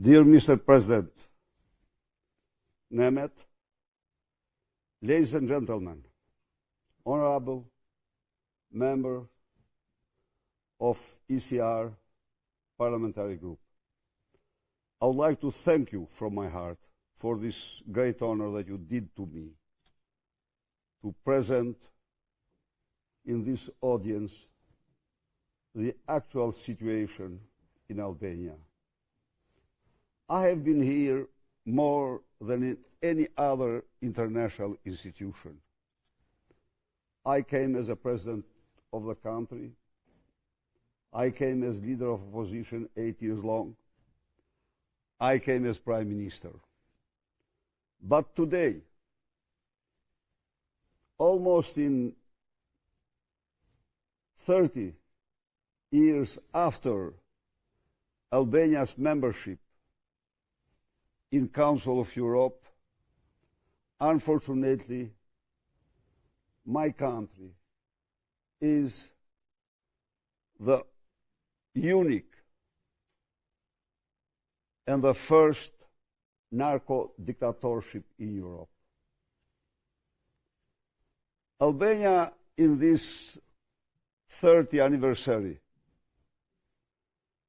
Dear Mr. President Nemeth, ladies and gentlemen, honorable member of ECR parliamentary group, I would like to thank you from my heart for this great honor that you did to me to present in this audience the actual situation in Albania. I have been here more than in any other international institution. I came as a president of the country. I came as leader of opposition 8 years long. I came as prime minister. But today, almost in 30 years after Albania's membership in Council of Europe, unfortunately, my country is the unique and the first narco-dictatorship in Europe. Albania, in this 30th anniversary,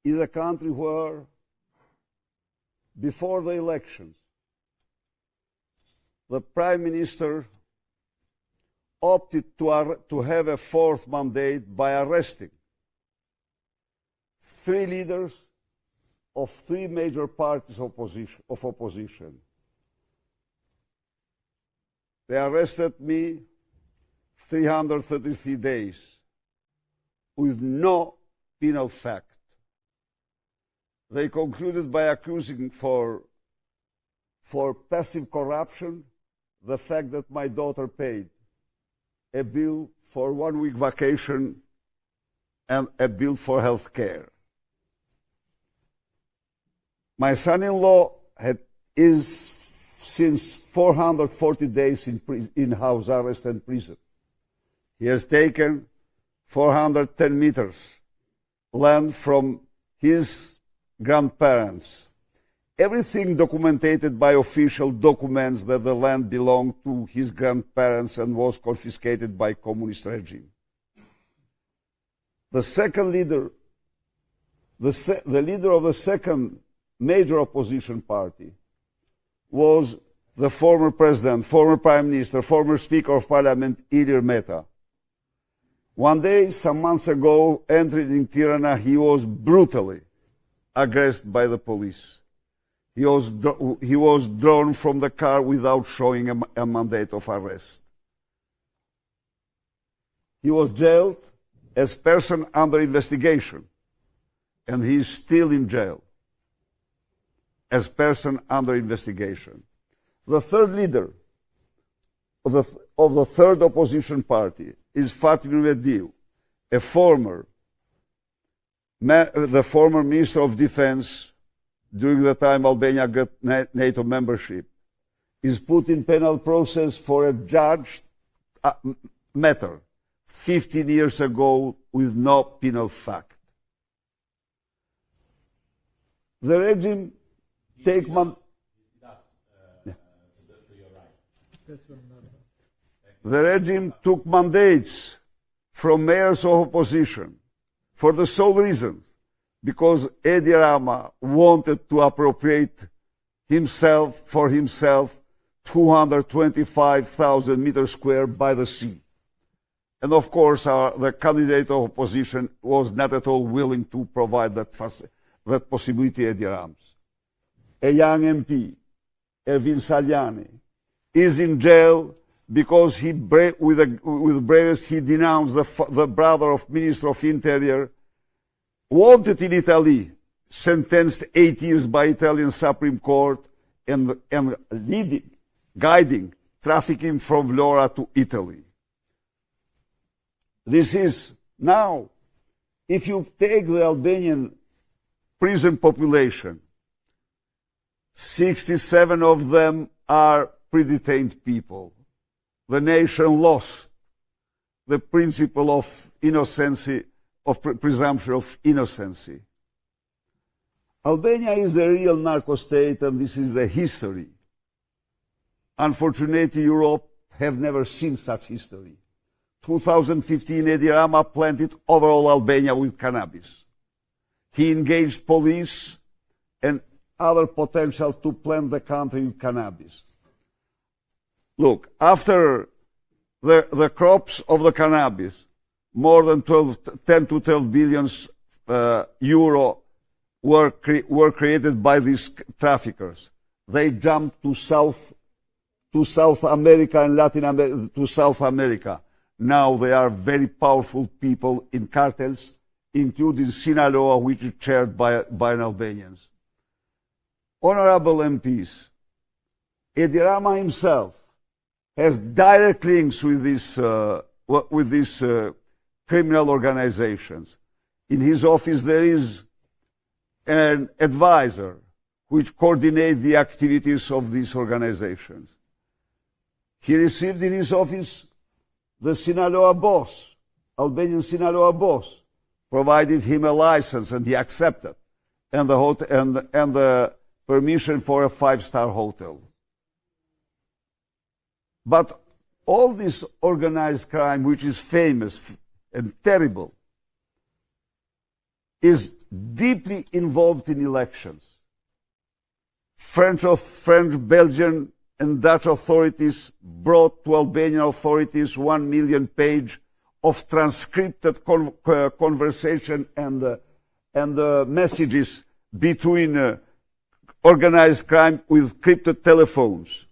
is a country where, before the elections, the Prime Minister opted to have a fourth mandate by arresting 3 leaders of 3 major parties of opposition. They arrested me 333 days with no penal fact. They concluded by accusing for passive corruption the fact that my daughter paid a bill for 1-week vacation and a bill for health care. My son-in-law is since 440 days in house arrest and prison. He has taken 410 meters land from his grandparents. Everything documented by official documents that the land belonged to his grandparents and was confiscated by communist regime. The second leader, the leader of the second major opposition party was the former president, former prime minister, former speaker of parliament, Ilir Meta. One day, some months ago, entering in Tirana, he was brutally aggressed by the police. He was drawn from the car without showing a mandate of arrest. He was jailed as person under investigation, and he is still in jail as person under investigation. The third leader of the third opposition party is Fatih Mbledhja, the former Minister of Defense during the time Albania got NATO membership, is put in penal process for a judged matter 15 years ago with no penal fact. The regime take The regime took mandates from mayors of opposition for the sole reason because Edi Rama wanted to appropriate for himself 225,000 meters square by the sea. And of course, the candidate of opposition was not at all willing to provide that possibility, Edi Rama. A young MP, Ervin Saljani, is in jail because with bravest he denounced the brother of Minister of Interior, wanted in Italy, sentenced 8 years by Italian Supreme Court, and guiding trafficking from Vlora to Italy. This is now, if you take the Albanian prison population, 67 of them are pre-detained people. The nation lost the principle of innocency, of presumption of innocency. Albania is a real narco state, and this is the history. Unfortunately, Europe have never seen such history. 2015, Edi Rama planted overall Albania with cannabis. He engaged police and other potential to plant the country with cannabis. Look, after the crops of the cannabis, more than 10 to 12 billion euro were created by these traffickers. They jumped to South America and Latin America, to South America. Now they are very powerful people in cartels, including Sinaloa, which is chaired by Albanians. Honorable MPs, Edi Rama himself has direct links with these criminal organizations. In his office there is an advisor which coordinates the activities of these organizations. He received in his office the Sinaloa boss, Albanian Sinaloa boss, provided him a license and he accepted, and the permission for a 5-star hotel. But all this organized crime, which is famous and terrible, is deeply involved in elections. French, Belgian, and Dutch authorities brought to Albanian authorities 1 million pages of transcripted conversation and messages between organized crime with crypted telephones.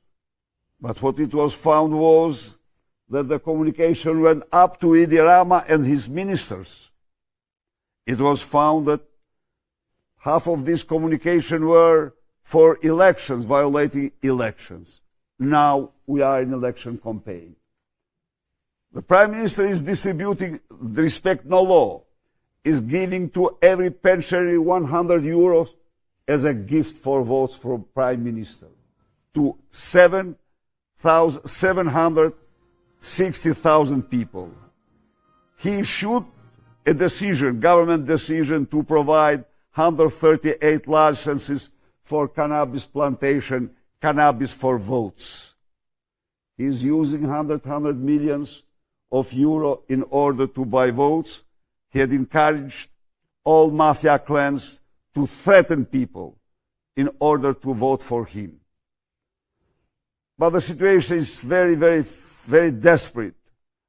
But what it was found was that the communication went up to Edi Rama and his ministers. It was found that half of this communication were for elections, violating elections. Now we are in election campaign. The Prime Minister is distributing, respect no law, is giving to every pensioner 100 euros as a gift for votes for Prime Minister to 760,000 people. He issued a decision, government decision, to provide 138 licenses for cannabis plantation, cannabis for votes. He is using 100 millions of euro in order to buy votes. He had encouraged all mafia clans to threaten people in order to vote for him. But the situation is very, very, very desperate.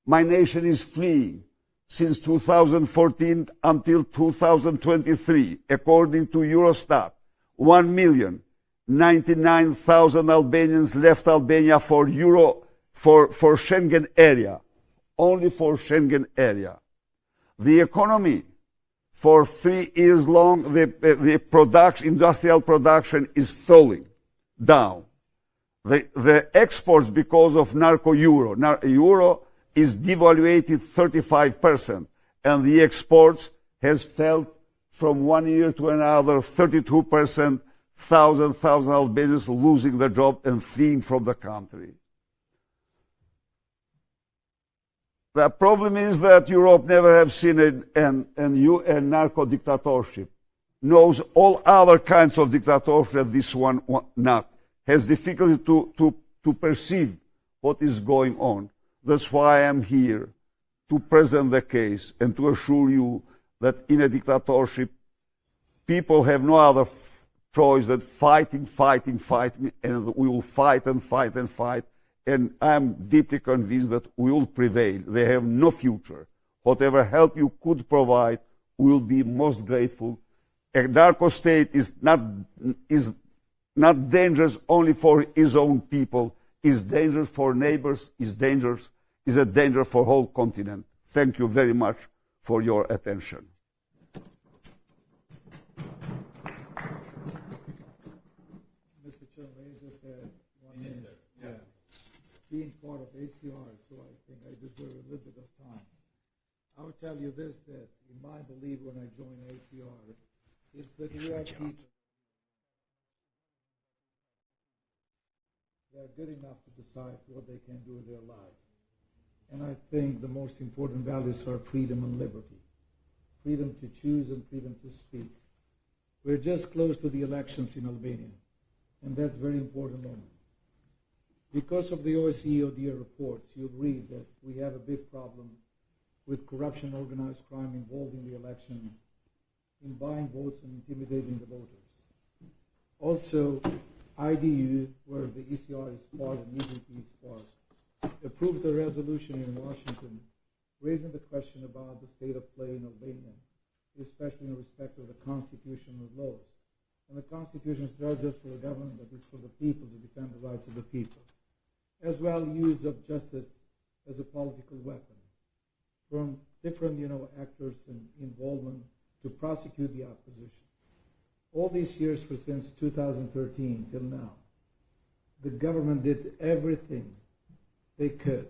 My nation is fleeing since 2014 until 2023, according to Eurostat. 1,099,000 Albanians left Albania for Schengen area, only for Schengen area. The economy, for 3 years long, the industrial production is falling down. The exports, because of narco-euro, euro is devaluated 35%, and the exports has fell from 1 year to another 32%, thousand Albanians losing their job and fleeing from the country. The problem is that Europe never have seen a narco dictatorship, knows all other kinds of dictatorship, this one not, has difficulty to perceive what is going on. That's why I'm here, to present the case and to assure you that in a dictatorship, people have no other choice than fighting, and we will fight and fight and fight. And I'm deeply convinced that we will prevail. They have no future. Whatever help you could provide, we will be most grateful. A narco state is not dangerous only for his own people, is dangerous for neighbors, is a danger for whole continent. Thank you very much for your attention. Mr. Chairman, I just had 1 minute. Yeah. Being part of ACR, so I think I deserve a little bit of time. I will tell you this, that in my belief when I joined ACR, is that we are people that are good enough to decide what they can do with their lives. And I think the most important values are freedom and liberty. Freedom to choose and freedom to speak. We're just close to the elections in Albania, and that's a very important moment. Because of the OSCE ODIHR reports, you'll read that we have a big problem with corruption, organized crime involved in the election, in buying votes and intimidating the voters. Also, IDU, where the ECR is part and ECPA is part, approved a resolution in Washington raising the question about the state of play in Albania, especially in respect of the constitutional laws. And the Constitution is not just for the government, but it's for the people, to defend the rights of the people. As well, use of justice as a political weapon from different, actors and involvement to prosecute the opposition. All these years, since 2013 till now, the government did everything they could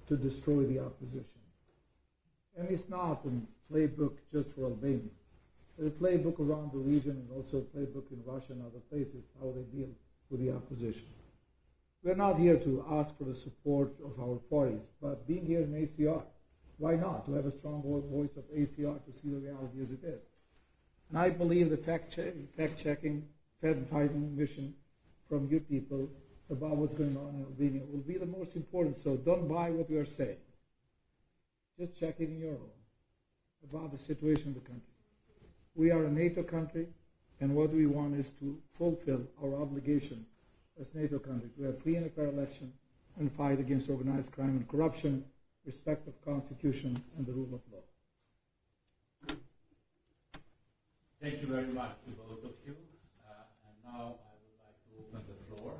to destroy the opposition. And it's not a playbook just for Albania. There's a playbook around the region and also a playbook in Russia and other places, how they deal with the opposition. We're not here to ask for the support of our parties, but being here in ACR, why not? To have a strong voice of ACR to see the reality as it is. And I believe the fact-checking, fact-finding mission from you people about what's going on in Albania will be the most important. So don't buy what we are saying. Just check it in your own about the situation in the country. We are a NATO country, and what we want is to fulfill our obligation as NATO country to have free and fair election and fight against organized crime and corruption, respect of Constitution and the rule of law. Thank you very much to both of you. And now I would like to open the floor.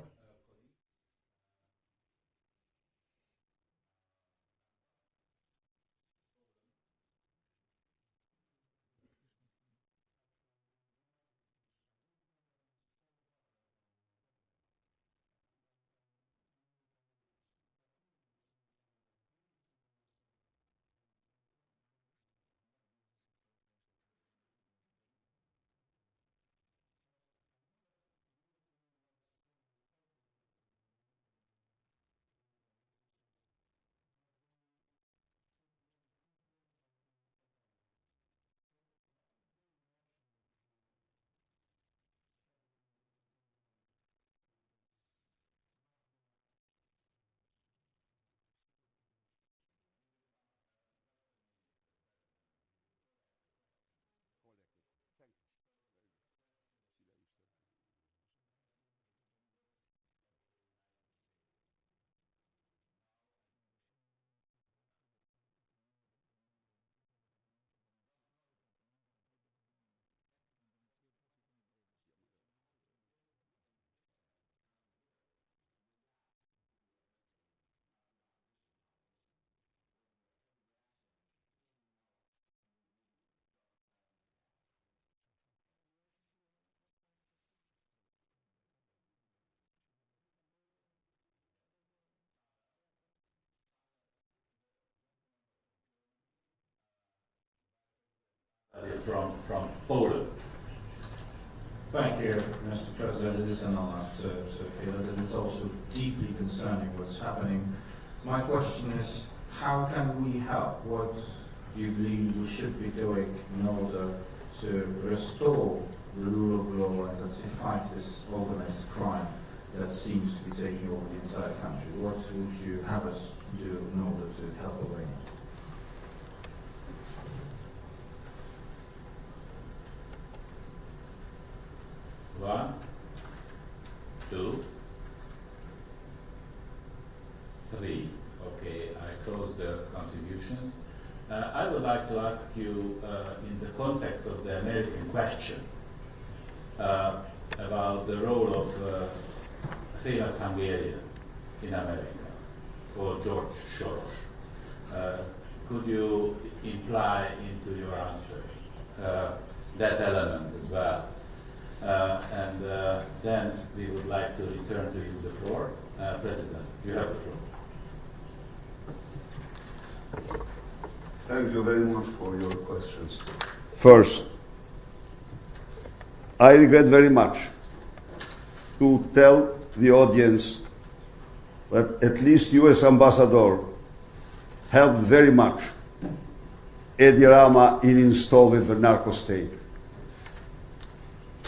That is from Poland. Thank you, Mr. President. It is an honor to hear that. It is also deeply concerning what's happening. My question is, how can we help? What do you believe we should be doing in order to restore the rule of law and to fight this organized crime that seems to be taking over the entire country? What would you have us do in order to help Albania? One, two, three. Okay, I close the contributions. I would like to ask you, in the context of the American question, about the role of a famous Hungarian in America, called George Soros. Could you imply into your answer that element as well? And then we would like to return to you the floor. President, you have the floor. Thank you very much for your questions. First, I regret very much to tell the audience that at least U.S. Ambassador helped very much Edi Rama in installing the narco state.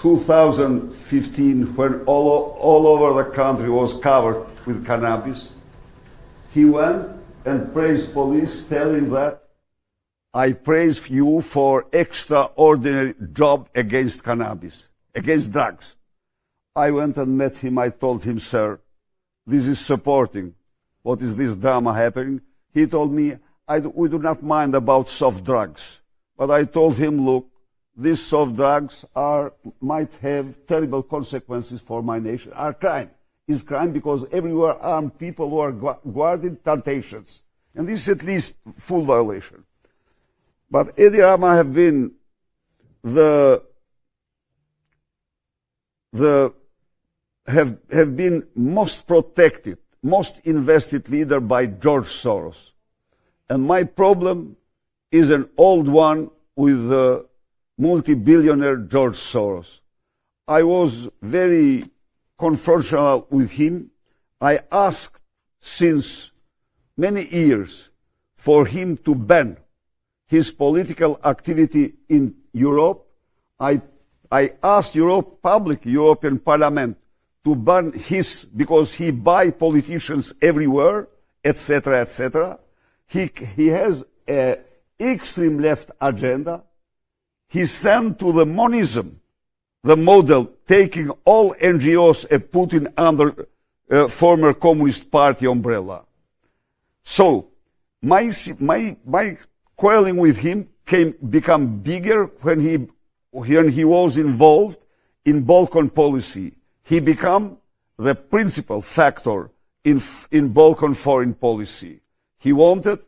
2015, when all over the country was covered with cannabis, he went and praised police, telling that I praise you for extraordinary job against cannabis, against drugs. I went and met him. I told him, sir, this is supporting. What is this drama happening? He told me, we do not mind about soft drugs. But I told him, look, these soft drugs might have terrible consequences for my nation. Are crime. Is crime because everywhere armed people who are guarding plantations. And this is at least full violation. But Edi Rama have been have been most protected, most invested leader by George Soros. And my problem is an old one with the multi-billionaire George Soros. I was very confrontational with him. I asked since many years for him to ban his political activity in Europe. I asked European Parliament to ban because he buys politicians everywhere, etc., etc. He has an extreme left agenda. He sent to the monism, the model, taking all NGOs and putting under former Communist Party umbrella. So, my quarreling with him become bigger when he was involved in Balkan policy. He became the principal factor in Balkan foreign policy. He wanted,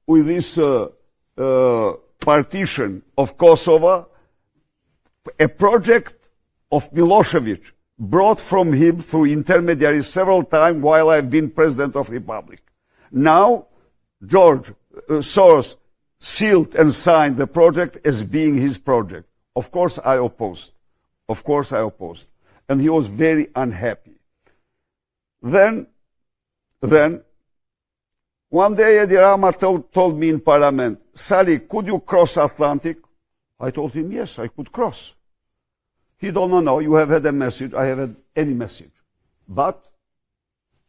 with this partition of Kosovo, a project of Milosevic brought from him through intermediaries several times while I've been President of the Republic. Now, George Soros sealed and signed the project as being his project. Of course, I opposed. And he was very unhappy. Then, one day Edi Rama told me in Parliament, Sally, could you cross Atlantic? I told him, yes, I could cross. He told, no, you have had a message. I haven't had any message. But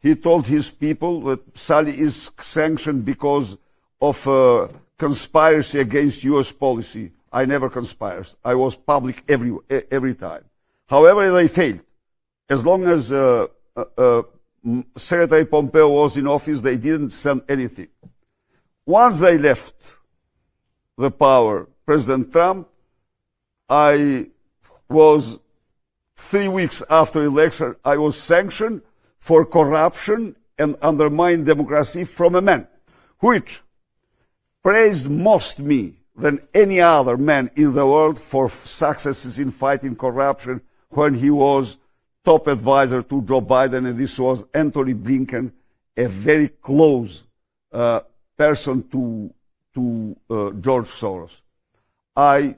he told his people that Sally is sanctioned because of conspiracy against U.S. policy. I never conspired. I was public every time. However, they failed. As long as Secretary Pompeo was in office, they didn't send anything. Once they left the power, President Trump, I was 3 weeks after election, I was sanctioned for corruption and undermined democracy from a man which praised most me than any other man in the world for successes in fighting corruption when he was top advisor to Joe Biden, and this was Anthony Blinken, a very close person to George Soros. I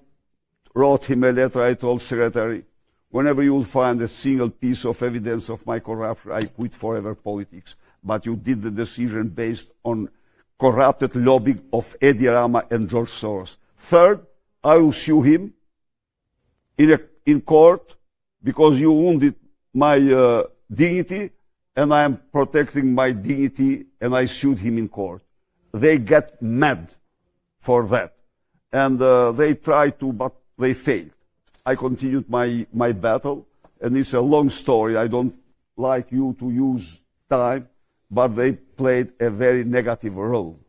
wrote him a letter. I told Secretary, whenever you will find a single piece of evidence of my corruption, I quit forever politics. But you did the decision based on corrupted lobbying of Edi Rama and George Soros. Third, I will sue him in court because you wounded my dignity, and I am protecting my dignity, and I sued him in court. They get mad for that. And they tried to, but they failed. I continued my battle, and it's a long story. I don't like you to use time, but they played a very negative role.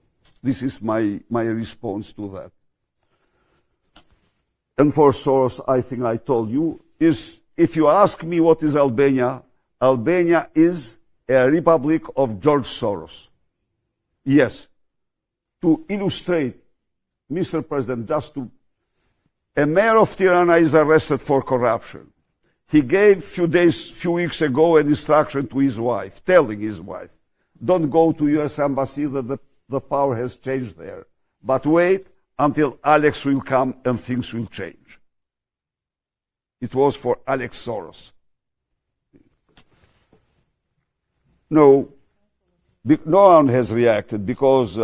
This is my response to that. And for Soros, I think I told you, if you ask me what is Albania, Albania is a republic of George Soros. Yes. To illustrate, Mr. President, a mayor of Tirana is arrested for corruption. He gave few weeks ago an instruction to his wife, telling his wife, don't go to U.S. Embassy, that the power has changed there. But wait until Alex will come and things will change. It was for Alex Soros. No one has reacted because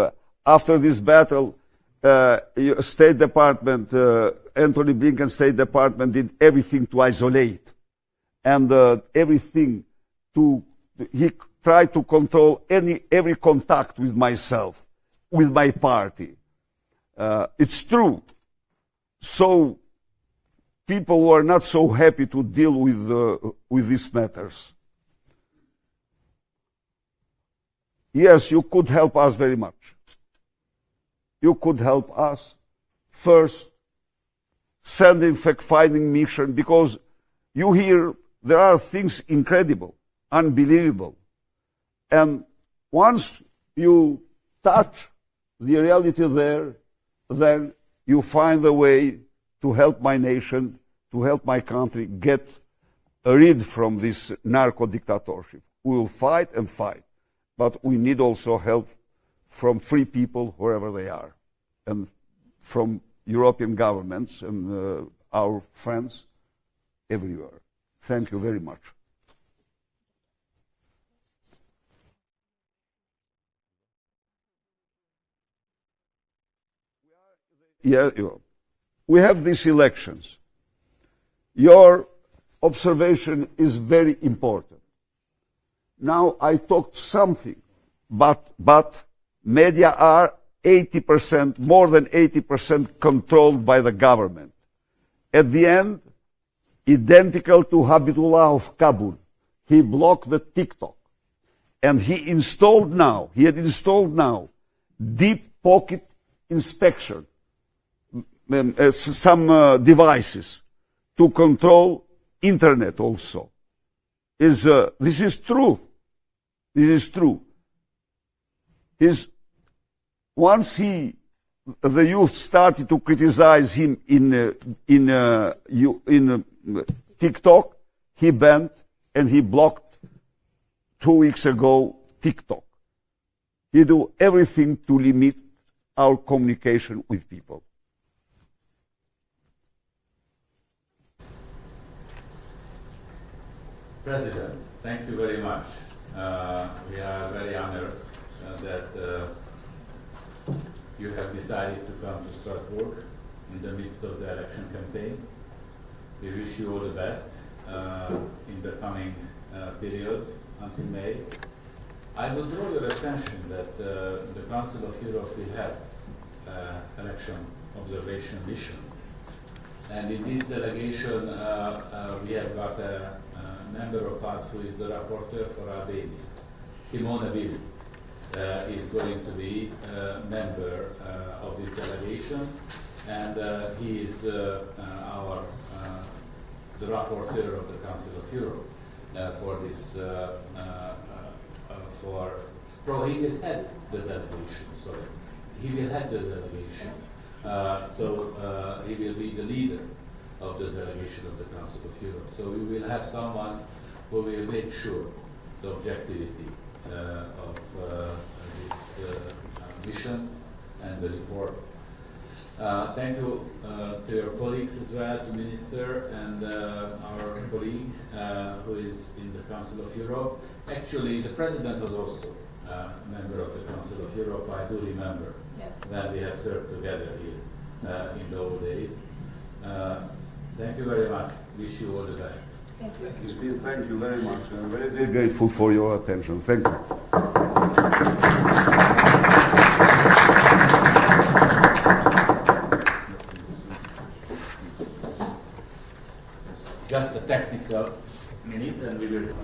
after this battle, State Department Anthony Blinken State Department did everything to isolate, and he tried to control every contact with myself, with my party. It's true. So people were not so happy to deal with these matters. Yes, you could help us very much. You could help us first sending fact-finding mission, because you hear there are things incredible, unbelievable. And once you touch the reality there, then you find a way to help my nation, to help my country get rid from this narco-dictatorship. We will fight and fight, but we need also help from free people wherever they are, and from European governments and our friends everywhere. Thank you very much. Yeah, we have these elections. Your observation is very important. Now I talked something, but media are 80%, more than 80% controlled by the government. At the end, identical to Habibullah of Kabul, he blocked the TikTok. And he had installed now deep pocket inspection, some devices to control internet also. This is true. This is true. Once the youth started to criticize him in TikTok, he banned and he blocked 2 weeks ago TikTok. He do everything to limit our communication with people. President, thank you very much. We are very honored that you have decided to come to Strasburg in the midst of the election campaign. We wish you all the best in the coming period until May. I would draw your attention that the Council of Europe will have election observation mission. And in this delegation, we have got a member of us who is the rapporteur for Albania, Simona Bill. Is going to be a member of this delegation, and he is the rapporteur of the Council of Europe for this. He will head the delegation. Sorry, he will head the delegation. So he will be the leader of the delegation of the Council of Europe. So we will have someone who will make sure the objectivity of this mission and the report. Thank you to your colleagues as well, to Minister and our colleague who is in the Council of Europe. Actually, the President was also a member of the Council of Europe. I do remember that we have served together here in the old days. Thank you very much. Wish you all the best. Thank you. Thank you very much. I'm very, very grateful for your attention. Thank you. Just a technical minute and we will...